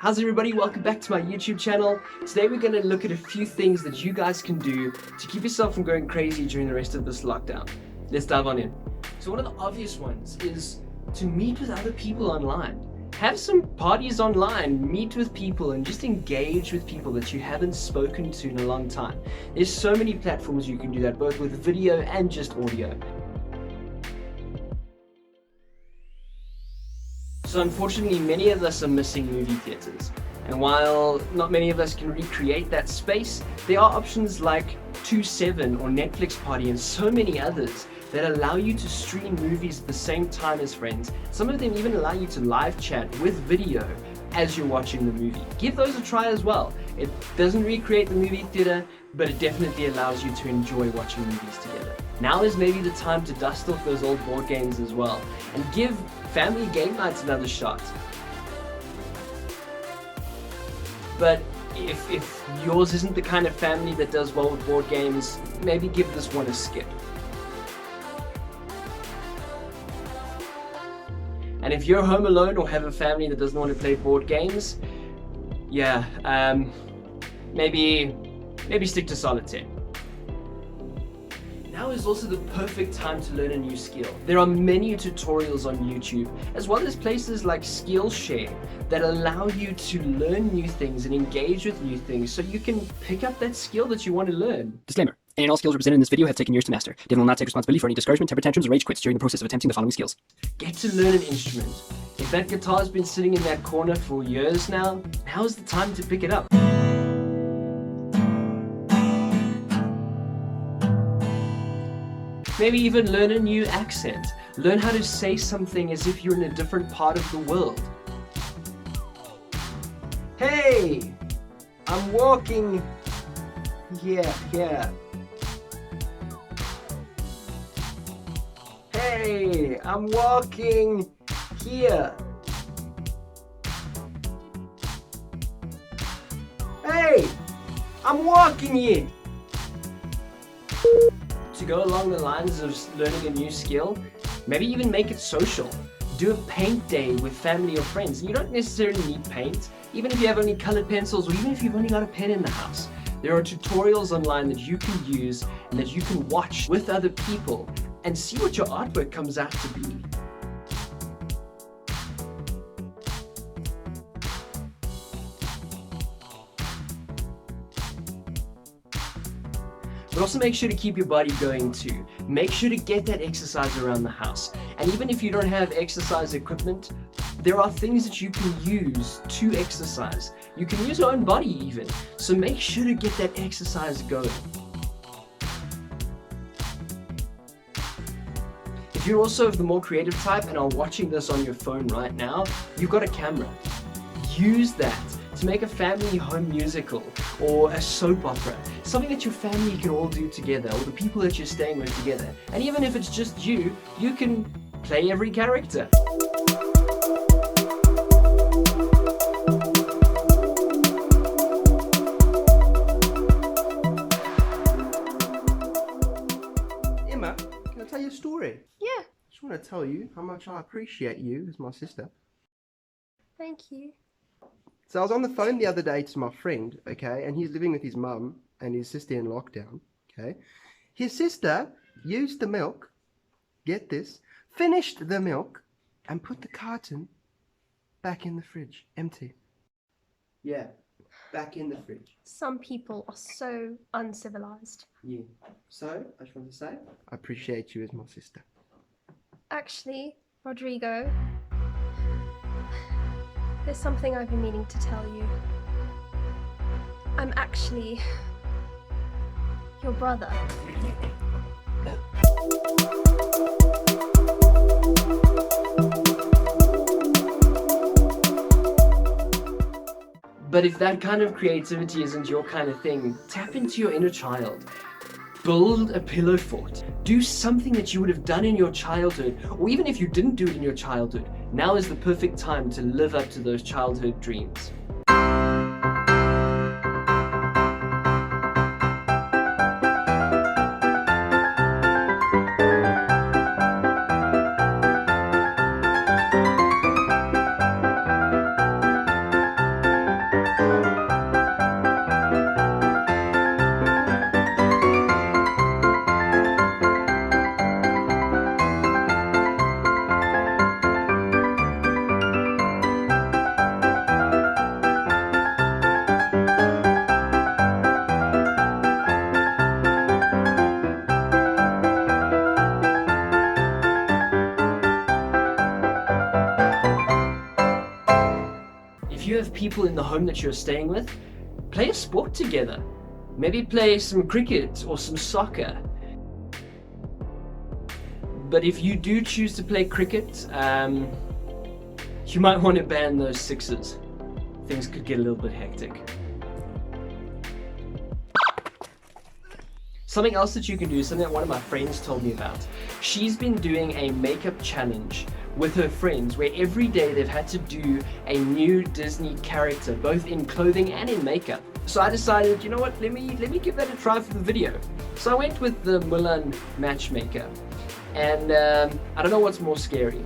How's everybody? Welcome back to my YouTube channel. Today we're going to look at a few things that you guys can do to keep yourself from going crazy during the rest of this lockdown. Let's dive on in. So one of the obvious ones is to meet with other people online. Have some parties online, meet with people and just engage with people that you haven't spoken to in a long time. There's so many platforms you can do that, both with video and just audio. So unfortunately, many of us are missing movie theaters. And while not many of us can recreate that space, there are options like 2/7 or Netflix Party and so many others that allow you to stream movies at the same time as friends. Some of them even allow you to live chat with video as you're watching the movie. Give those a try as well. It doesn't recreate the movie theater, but it definitely allows you to enjoy watching movies together. Now is maybe the time to dust off those old board games as well and give family game nights another shot. But if yours isn't the kind of family that does well with board games, maybe give this one a skip. And if you're home alone or have a family that doesn't want to play board games, yeah, maybe stick to solitaire. Now is also the perfect time to learn a new skill. There are many tutorials on YouTube, as well as places like Skillshare that allow you to learn new things and engage with new things so you can pick up that skill that you want to learn. Disclaimer. Any and all skills represented in this video have taken years to master. Devin will not take responsibility for any discouragement, temper tantrums, or rage quits during the process of attempting the following skills. Get to learn an instrument. If that guitar's been sitting in that corner for years now is the time to pick it up. Maybe even learn a new accent. Learn how to say something as if you're in a different part of the world. Hey, I'm walking here. Hey, I'm walking here. Hey, I'm walking here. To go along the lines of learning a new skill, maybe even make it social. Do a paint day with family or friends. You don't necessarily need paint, even if you have only colored pencils or even if you've only got a pen in the house. There are tutorials online that you can use and that you can watch with other people and see what your artwork comes out to be. But also make sure to keep your body going too. Make sure to get that exercise around the house. And even if you don't have exercise equipment, there are things that you can use to exercise. You can use your own body even. So make sure to get that exercise going. If you're also of the more creative type and are watching this on your phone right now, you've got a camera. Use that to make a family home musical or a soap opera, something that your family can all do together, or the people that you're staying with together. And even if it's just you, you can play every character. Emma, can I tell you a story? Yeah, I just want to tell you how much I appreciate you as my sister. thank you. So I was on the phone the other day to my friend, okay, and he's living with his mum and his sister in lockdown, okay. His sister used the milk, get this, finished the milk and put the carton back in the fridge, empty. Yeah, back in the fridge. Some people are so uncivilized. Yeah. So, I just want to say, I appreciate you as my sister. Actually, Rodrigo, there's something I've been meaning to tell you. I'm actually your brother. But if that kind of creativity isn't your kind of thing, tap into your inner child. Build a pillow fort. Do something that you would have done in your childhood, or even if you didn't do it in your childhood, now is the perfect time to live up to those childhood dreams. If you have people in the home that you're staying with, play a sport together. Maybe play some cricket or some soccer. But if you do choose to play cricket, you might want to ban those sixes. Things could get a little bit hectic. Something else that you can do, something that one of my friends told me about. She's been doing a makeup challenge with her friends where every day they've had to do a new Disney character, both in clothing and in makeup. So I decided, you know what, let me give that a try for the video. So I went with the Mulan matchmaker. And I don't know what's more scary.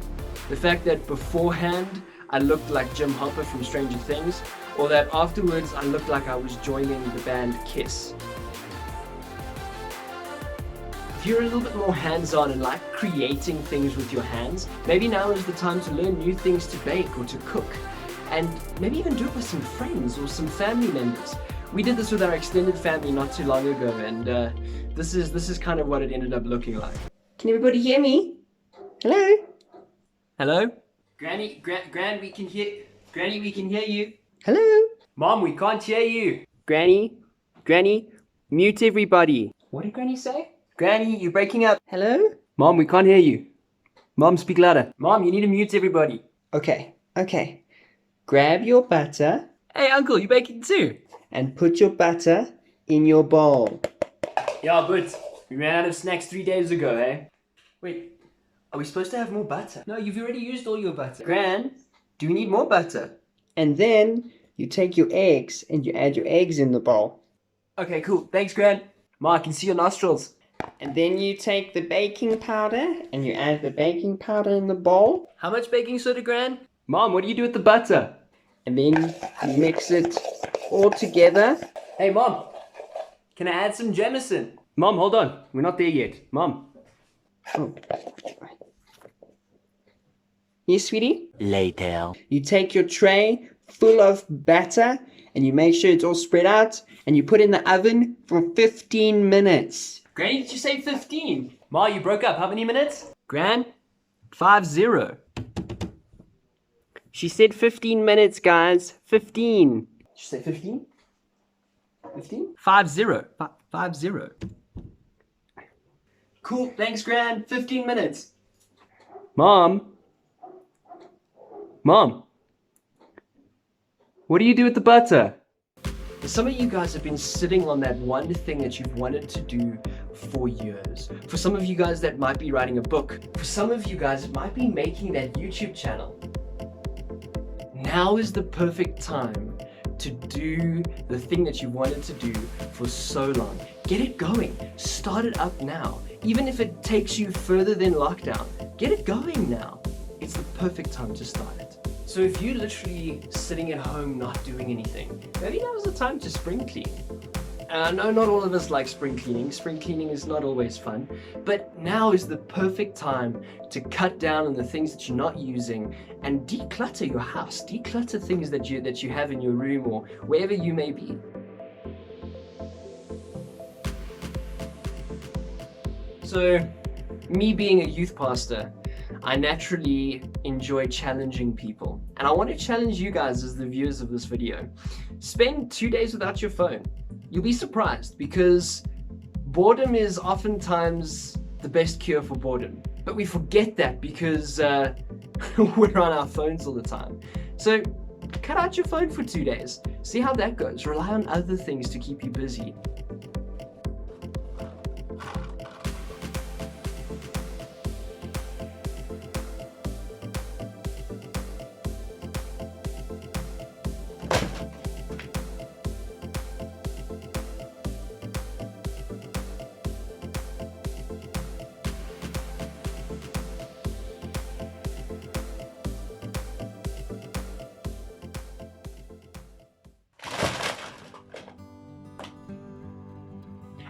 The fact that beforehand I looked like Jim Hopper from Stranger Things, or that afterwards I looked like I was joining the band Kiss. If you're a little bit more hands-on and like creating things with your hands, maybe now is the time to learn new things to bake or to cook. And maybe even do it with some friends or some family members. We did this with our extended family not too long ago, and this is kind of what it ended up looking like. Can everybody hear me? Hello? Hello? Granny, Gran, we can hear you. Hello? Mom, we can't hear you. Granny, mute everybody. What did Granny say? Granny, you're breaking up. Hello? Mom, we can't hear you. Mom, speak louder. Mom, you need to mute everybody. Okay. Grab your butter Hey, Uncle, you baking too? and put your butter in your bowl. Yeah, but we ran out of snacks 3 days ago, eh? Wait, are we supposed to have more butter? No, you've already used all your butter. Gran, do we need more butter? And then you take your eggs and you add your eggs in the bowl. Okay, cool. Thanks, Gran. Ma, I can see your nostrils. And then you take the baking powder and you add the baking powder in the bowl. How much baking soda, Gran? Mom, what do you do with the butter? And then you mix it all together. Hey, Mom, can I add some Jameson? Mom, hold on. We're not there yet. Mom. Oh. Yes, sweetie? Later. You take your tray full of batter and you make sure it's all spread out and you put it in the oven for 15 minutes. Granny, did you say 15? Ma, you broke up. How many minutes? Gran, 50. She said 15 minutes, guys. 15. Did you say 15? 15? 50. 50. Cool. Thanks, Gran. 15 minutes. Mom. What do you do with the butter? Some of you guys have been sitting on that one thing that you've wanted to do for years. For some of you guys, that might be writing a book. For some of you guys, it might be making that YouTube channel. Now is the perfect time to do the thing that you wanted to do for so long. Get it going. Start it up now. Even if it takes you further than lockdown, get it going now. It's the perfect time to start it. So if you're literally sitting at home not doing anything, maybe now is the time to spring clean. No, not all of us like spring cleaning. Spring cleaning is not always fun, but now is the perfect time to cut down on the things that you're not using and declutter your house. Declutter things that you have in your room or wherever you may be. So, me being a youth pastor, I naturally enjoy challenging people. And I want to challenge you guys as the viewers of this video. Spend 2 days without your phone. You'll be surprised because boredom is oftentimes the best cure for boredom. But we forget that because we're on our phones all the time. So cut out your phone for 2 days. See how that goes. Rely on other things to keep you busy.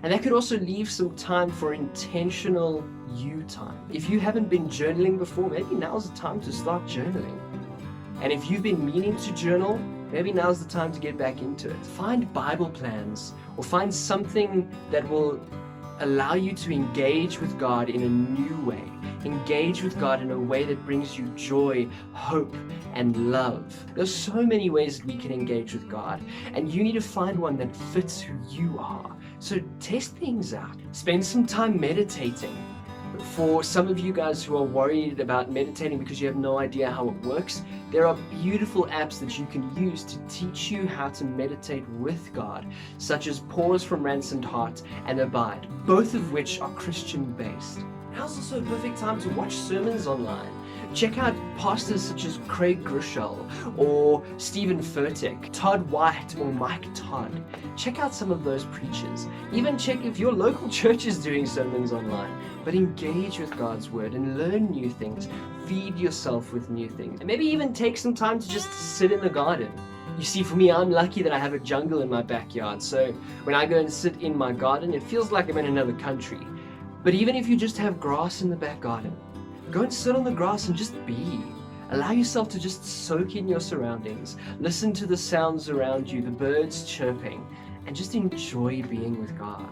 And that could also leave some time for intentional you time. If you haven't been journaling before, maybe now's the time to start journaling. And if you've been meaning to journal, maybe now's the time to get back into it. Find Bible plans or find something that will allow you to engage with God in a new way. engage with God in a way that brings you joy, hope, and love. There's so many ways that we can engage with God, and you need to find one that fits who you are. So test things out. Spend some time meditating. For some of you guys who are worried about meditating because you have no idea how it works, there are beautiful apps that you can use to teach you how to meditate with God, such as Pause from Ransomed Heart and Abide, both of which are Christian-based. Now's also a perfect time to watch sermons online. Check out pastors such as Groeschel or Stephen Furtick, Todd White or Mike Todd. Check out some of those preachers. Even check if your local church is doing sermons online. But engage with God's word and learn new things. Feed yourself with new things. And maybe even take some time to just sit in the garden. You see, for me, I'm lucky that I have a jungle in my backyard. So when I go and sit in my garden, it feels like I'm in another country. But even if you just have grass in the back garden, go and sit on the grass and just be. Allow yourself to just soak in your surroundings. Listen to the sounds around you, the birds chirping, and just enjoy being with God.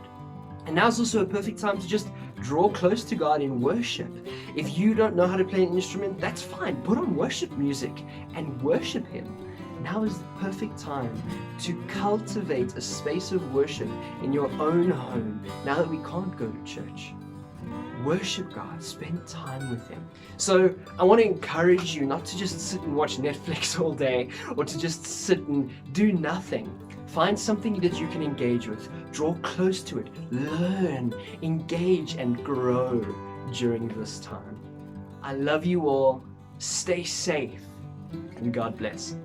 And now's also a perfect time to just draw close to God in worship. If you don't know how to play an instrument, that's fine. Put on worship music and worship Him. Now is the perfect time to cultivate a space of worship in your own home now that we can't go to church. Worship God, spend time with Him. So I want to encourage you not to just sit and watch Netflix all day or to just sit and do nothing. Find something that you can engage with, draw close to it, learn, engage, and grow during this time. I love you all, stay safe, and God bless.